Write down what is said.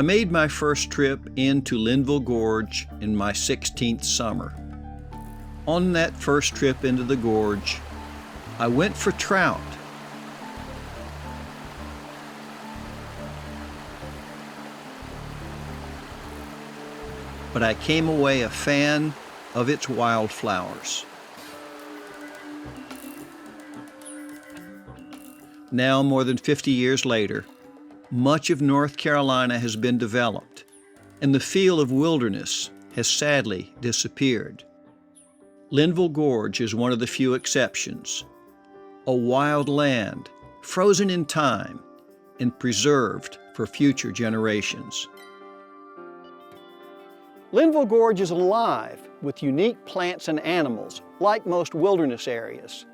I made my first trip into Linville Gorge in my 16th summer. On that first trip into the gorge, I went for trout. But I came away a fan of its wildflowers. Now, more than 50 years later, much of North Carolina has been developed, and the feel of wilderness has sadly disappeared. Linville Gorge is one of the few exceptions, a wild land frozen in time and preserved for future generations. Linville Gorge is alive with unique plants and animals, like most wilderness areas.